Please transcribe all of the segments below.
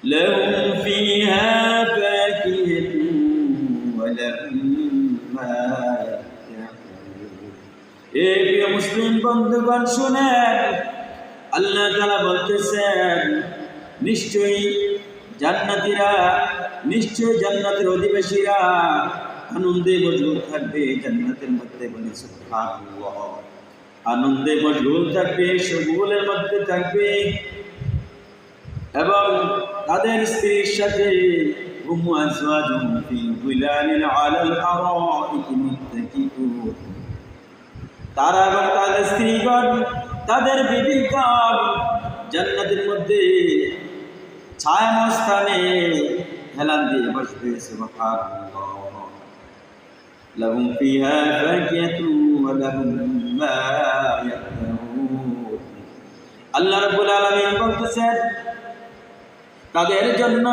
لهم فيها فاكهة ولهم ما يدعون প্রিয় মুসলিম বন্ধুগণ শুনেন, আল্লাহ তাআলা বলতেছেন নিশ্চয়ই জান্নাতের অধিবাসীরা আনন্দে মশগুল থাকবে। জান্নাতের মধ্যে বলে সুবহানাল্লাহ, আনন্দে মশগুল থাকবে, শগুলের মধ্যে থাকবে এবং তাদের স্ত্রীর সাথে হুম আজওয়াজুহুম ফি যিলালিন আলাল আরাইকি মুত্তাকিউন, তারা এবং তাদের স্ত্রীগণ, তাদের বিবিগণ জান্নাতের মধ্যে ছায়াময় স্থানে হেলান দিয়ে বসবে। সুবহানাল্লাহ, লাহুম ফিহা ফাকিহাতুন ওয়া লাহুম মা ইয়াদউন। আল্লাহ রাব্বুল আলামিন বলতেছেন তাদের জন্য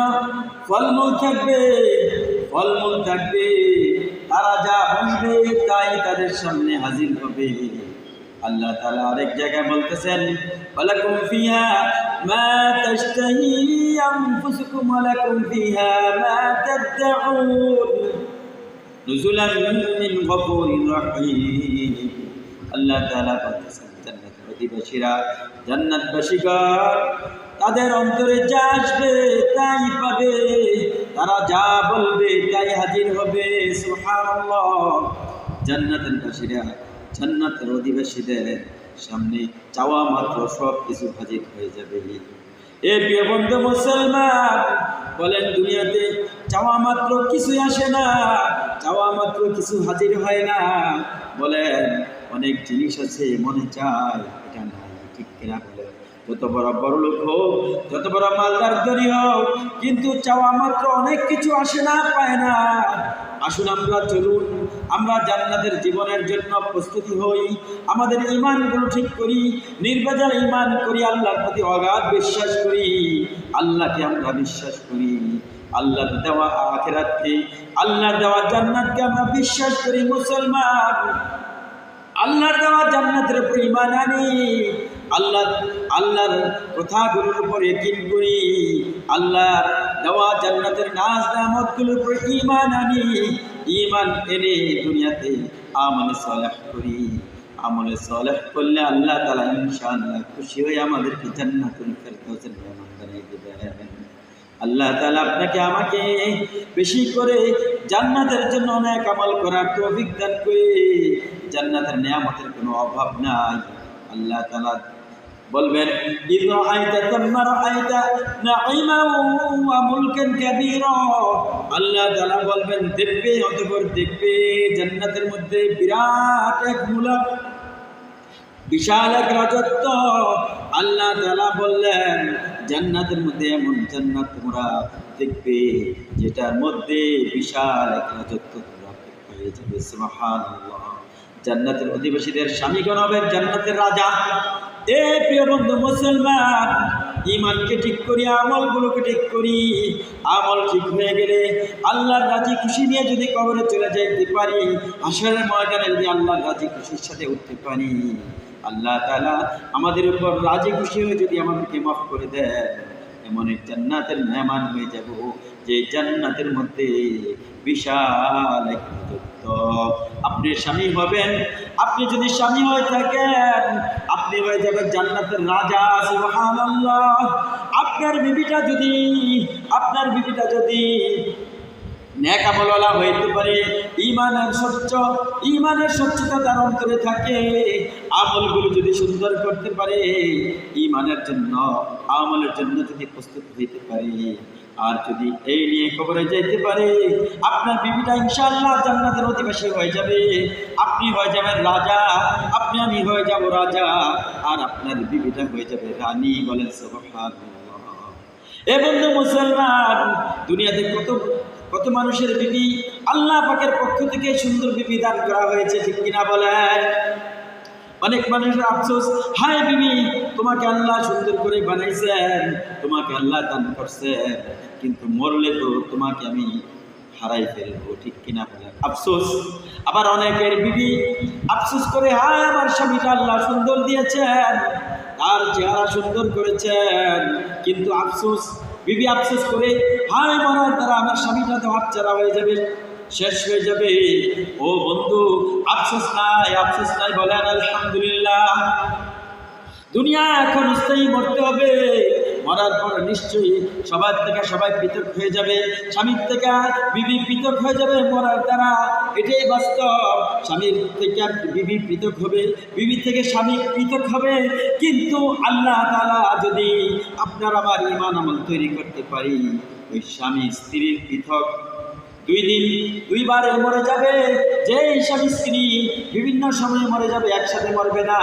ফলমূল থাকবে, তারা যা বলবে তাই তাদের সামনে হাজির হবে। আল্লাহ তাআলা আরেক জায়গায় বলতেছেন ওয়ালাকুম ফিহা মা তাশতাহি আনফুসুকুম ওয়ালাকুম ফিহা মা তাদউন নুজুলান মিন গফুরির রহিম। আল্লাহ তাআলা বলতেছেন জান্নাতের অধিবাসীরা, জান্নাতবাসীগণ তাদের অন্তরে যা আসবে তাই পাবে, তারা যা বলবে তাই হাজির হবে। সুবহানাল্লাহ, জান্নাতের অধিবাসীদের সামনে চাওয়া মাত্র সব কিছু হাজির হয়ে যাবে। প্রিয় বন্ধু মুসলমান, বলেন দুনিয়াতে চাওয়া মাত্র কিছুই আসে না, চাওয়া মাত্র কিছু হাজির হয় না। বলেন অনেক জিনিস আছে মনে চায়, এটা না, ঠিক কিনা বলেন? যত বড় লোক হোক, যত বড় মালদার ধনী হোক, কিন্তু চাওয়া মাত্র অনেক কিছু আসে না, পায় না। আসুন চলুন আমরা জান্নাতের জীবনের জন্য প্রস্তুতি হই, আমাদের ঈমানগুলো ঠিক করি, নির্ভেজাল ঈমান করি, আল্লাহর প্রতি অগাধ বিশ্বাস করি, আল্লাহকে আমরা বিশ্বাস করি, আল্লাহর দেওয়া আখিরাতকে, আল্লাহর দেওয়া জান্নাতকে আমরা বিশ্বাস করি। মুসলমান, আল্লাহর দেওয়া জান্নাতের উপর ঈমান আনি, আল্লাহর কথাগুলোর উপর ইয়াকিন করি, আল্লাহর দেওয়া জান্নাতের নাজ নেয়ামতগুলোর উপর ঈমান আনি। ঈমান এনে দুনিয়াতে আমলে সালেহ করি। আমলে সালেহ করলে আল্লাহ তাআলা ইনশাআল্লাহ খুশি হয়ে আমাদেরকে জান্নাতুল ফেরদাউসের মেহমান বানিয়ে দেবেন। আল্লাহ তাআলা আপনাকে আমাকে বেশি করে জান্নাতের জন্য অনেক আমল করার তৌফিক দান করে। জান্নাতের নেয়ামতের কোনো অভাব নাই। আল্লাহ তাআলা বলবেন ইযা আইতা তাম্মা রাআইতা নাঈমান ওয়া মুলকান কাবীরা। আল্লাহ তাআলা বলবেন দেখবে, অতঃপর দেখবে জান্নাতের মধ্যে বিরাট এক মুলক, বিশাল এক রাজত্ব। আল্লাহ তাআলা বললেন জান্নাতের মধ্যে এমন জান্নাত তোমরা দেখবে যেটার মধ্যে বিশাল এক রাজত্ব তোমরা পেয়ে যাবে। সুবহানাল্লাহ, জান্নাতের অধিবাসীদের স্বামীগণ হবেন জান্নাতের রাজা। প্রিয় বন্ধু মুসলমান, ঈমানকে ঠিক করি, আমলগুলোকে ঠিক করি। আমল ঠিক হয়ে গেলে আল্লাহর রাজি খুশি নিয়ে যদি কবরে চলে যাইতে পারি, হাশরের ময়দানে যদি আল্লাহর রাজি খুশির সাথে উঠতে পারি, আল্লাহ তাআলা আমাদের উপর রাজি খুশি হয়ে যদি আমাদেরকে মাফ করে দেন, এমন এক জান্নাতের মেহমান হয়ে যাব যে জান্নাতের মধ্যে বিশাল এক রাজত্ব। আপনি স্বামী হবেন, আপনি যদি স্বামী হয়ে থাকেন আপনি হয়ে যাবেন জান্নাতের রাজা। সুবহানাল্লাহ, আপনার বিবিটা যদি নেক আমলওয়ালা হইতে পারে, ঈমানের স্বচ্ছতা তার অন্তরে থাকে, আমলগুলো যদি সুন্দর করতে পারে, ঈমানের জন্য আমলের জন্য যদি প্রস্তুত হইতে পারে, আর যদি এই নিয়ে কবরে যাইতে পারে, আপনার বিবিটা ইনশাআল্লাহ জান্নাতের অধিবাসী হয়ে যাবে। আপনি হয়ে যাবেন রাজা, আমি হয়ে যাব রাজা, আর আপনার বিবিটা হয়ে যাবে রানী। বলেন সুবহানাল্লাহ। বন্ধু মুসলমান, দুনিয়াতে কত মানুষের বিবি আল্লাহ পাকের পক্ষ থেকে সুন্দর বিবি দান করা হয়েছে, ঠিক কিনা বলেন? অনেক মানুষের আফসোস, হায় বিবি তোমাকে আল্লাহ সুন্দর করে বানাইছেন, তোমাকে আল্লাহ দান করছেন, কিন্তু মরলে তো তোমাকে আমি হারাই ফেলবো, ঠিক কিনা বলেন? আফসোস। আবার অনেকের বিবি আফসোস করে, হায় আমার স্বামীটা আল্লাহ সুন্দর দিয়েছেন, তার চেহারা সুন্দর করেছেন, কিন্তু আফসোস বিবি আফসোস করে, হায় মরার দ্বারা আমার স্বামীটা তো হাতছাড়া হয়ে যাবে, শেষ হয়ে যাবে। ও বন্ধু, আফসোস নাই, বলেন আলহামদুলিল্লাহ। দুনিয়া এখন স্থায়ী, মরতে হবে। মরার পর নিশ্চয়ই সবার থেকে সবাই পৃথক হয়ে যাবে, স্বামীর থেকে বিবি পৃথক হয়ে যাবে মরার দ্বারা, এটাই বাস্তব। স্বামীর থেকে বিবি পৃথক হবে, বিবি থেকে স্বামী পৃথক হবে। কিন্তু আল্লাহ তাআলা যদি আপনার আমার ঈমান আমল তৈরি করতে পারি, ওই স্বামী স্ত্রীর পৃথক 2 দিন 2 বার মরে যাবে। যেই স্বামী স্ত্রী বিভিন্ন সময়ে মরে যাবে, একসাথে মরবে না,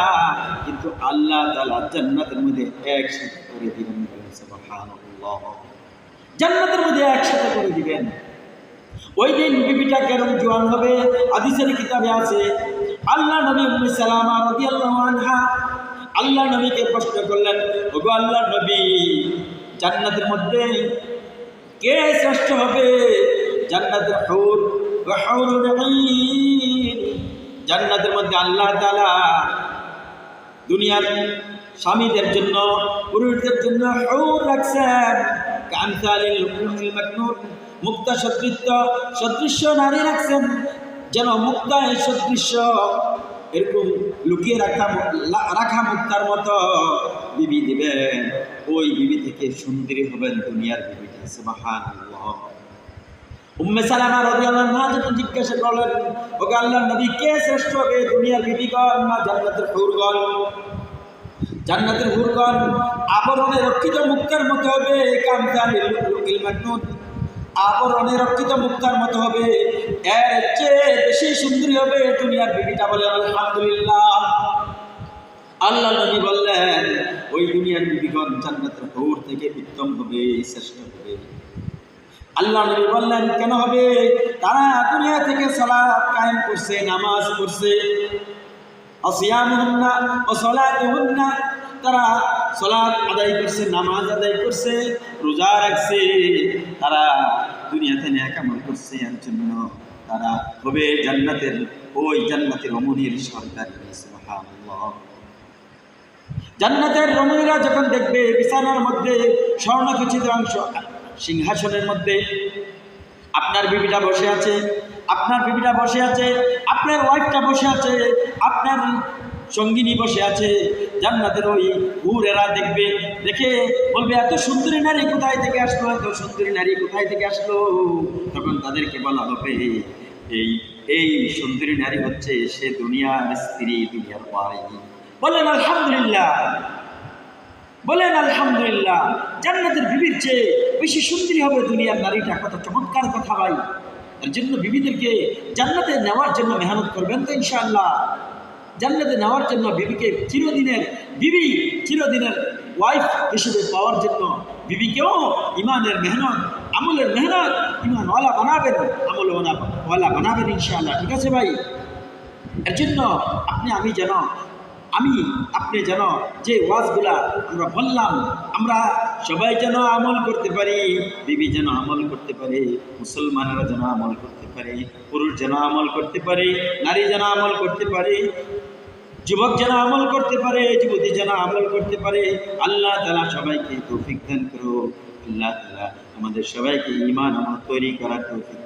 কিন্তু আল্লাহ তাআলা জান্নাতের মধ্যে একসাথে করে দিবেন। সুবহানাল্লাহ, জান্নাতের মধ্যে একসাথে করে দিবেন। ওই দিন বিবিটা কেরম জোয়ান হবে, হাদিসের কিতাবে আছে। আল্লাহ নবী উম্মে সালামা রাদিয়াল্লাহু আনহা আল্লাহ নবীকে প্রশ্ন করলেন, ওগো আল্লাহ নবী, জান্নাতের মধ্যে কে শ্রেষ্ঠ হবে? জান্নাতের হুর ওয়া হুরুল ঈন, জান্নাতের মধ্যে আল্লাহ তাআলা দুনিয়ার স্বামীদের জন্য, পুরুষদের জন্য হুর রাখছেন, কামসালিল লুলুল মাকনুন, মুক্তা সদৃশ্য নারী রাখছেন, যেন মুক্তায় সদৃশ্য এরকম লুকিয়ে রাখা মুক্তার মতো বিবি দিবেন। ওই বিবি থেকে সুন্দরী হবেন দুনিয়ার বিবিটা। সুবহানাল্লাহ। উম্মে সালামা রাদিয়াল্লাহু আনহা যখন জিজ্ঞাসা করলেন, ওগো আল্লাহর নবী, কে শ্রেষ্ঠ হবে, দুনিয়ার বিবিগণ না জান্নাতের হুরগণ? জান্নাতের হুরগণ আবরণে রক্ষিত মুক্তার মতো হবে, কামসালিল লুলুল মাকনুন, আবরণে রক্ষিত মুক্তার মতো হবে, এর চেয়ে বেশি সুন্দরী হবে দুনিয়ার বিবিটা। বলে আলহামদুলিল্লাহ। আল্লাহ নবী বললেন, ওই দুনিয়ার বিবিগণ জান্নাতের হুর থেকে উত্তম হবে, শ্রেষ্ঠ হবে। আল্লাহ নবী বললেন, কেন হবে? তারা দুনিয়া থেকে সালাত কায়েম করছে, নামাজ পড়ছে, আসিয়ামুহুন্না ওয়া সালাতুহুন্না, তারা সালাত আদায় করছে, নামাজ আদায় করছে, রোজা রাখছে, তারা দুনিয়াতে নেক আমল করছে, এর জন্য তারা হবে জান্নাতের রমণীর সরদার। সুবহানাল্লাহ। জান্নাতের রমণীরা যখন দেখবে বিছানার মধ্যে স্বর্ণখচিত অংশ, সিংহাসনের মধ্যে আপনার বিবিটা বসে আছে, আপনার ওয়াইফটা বসে আছে, আপনার সঙ্গিনী বসে আছে, জান্নাতের ওই হুরেরা দেখবে, দেখে বলবে, এত সুন্দরী নারী কোথায় থেকে আসলো? তখন তাদেরকে বলা হবে, এই সুন্দরী নারী হচ্ছে সে দুনিয়ার স্ত্রী, দুনিয়ার ওয়াইফ। বলেন আলহামদুলিল্লাহ। জান্নাতের বিবির চেয়ে বেশি সুন্দরী হবে দুনিয়ার নারীটা। কত চমৎকার কথা ভাই। এর জন্য বিবিদেরকে জান্নাতে নেওয়ার জন্য মেহনত করবেন তো ইনশাআল্লাহ। জান্নাতে নেওয়ার জন্য বিবিকে চিরদিনের ওয়াইফ হিসেবে পাওয়ার জন্য বিবিকেও ইমানের মেহনত, আমলের মেহনত, ইমানওয়ালা বানাবেন, আমলওয়ালা বানাবেন ইনশাআল্লাহ। ঠিক আছে ভাই? এর জন্য আপনি যেন যে ওয়াজগুলা আমরা বললাম, আমরা সবাই যেন আমল করতে পারি, বিবি যেন আমল করতে পারে, মুসলমানরা যেন আমল করতে পারে, পুরুষ যেন আমল করতে পারে, নারী যেন আমল করতে পারে, যুবক যেন আমল করতে পারে, যুবতী যেন আমল করতে পারে। আল্লাহ তাআলা সবাইকে তৌফিক দান করুন। আল্লাহ তাআলা আমাদের সবাইকে ঈমান আমল তৈরি করার তৌফিক